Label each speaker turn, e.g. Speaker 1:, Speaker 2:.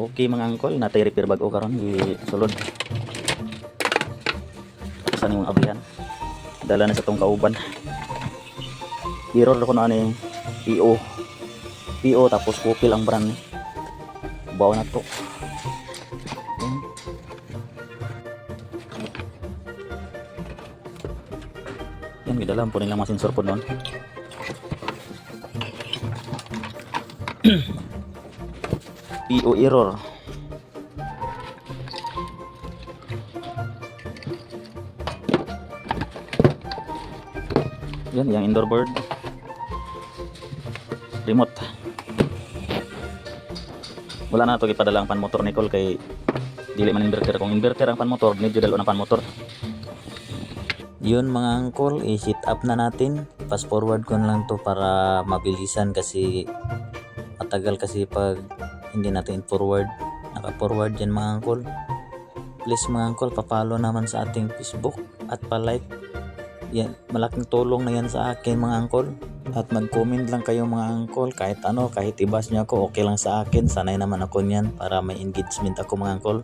Speaker 1: Okay mga angkol, natay repair bag o karon sulod. Saan yung abrihan? Dala na sa tong kauban. Error ko na ni PO. PO tapos kupil ang brand ni. Bawa na to. Yan, gidalam po nilang mga sensor po noon. PO error. Yan, yung indoor board. Remote. Wala na ito ipadala ang pan motor ni Cole kay dili man inverter. Kung inverter ang pan motor, medyo dalo ng pan motor. Yun mga angkol, i-set up na natin. Fast forward ko na lang to para mabilisan kasi matagal kasi pag hindi natin forward. Naka-forward yan mga angkol. Please mga angkol, papalo naman sa ating Facebook at pa-like. Yan, malaking tulong na yan sa akin mga angkol. At mag-comment lang kayo mga angkol kahit ano, kahit ibas niyo ako, okay lang sa akin. Sanay naman ako niyan para may engagement ako mga angkol.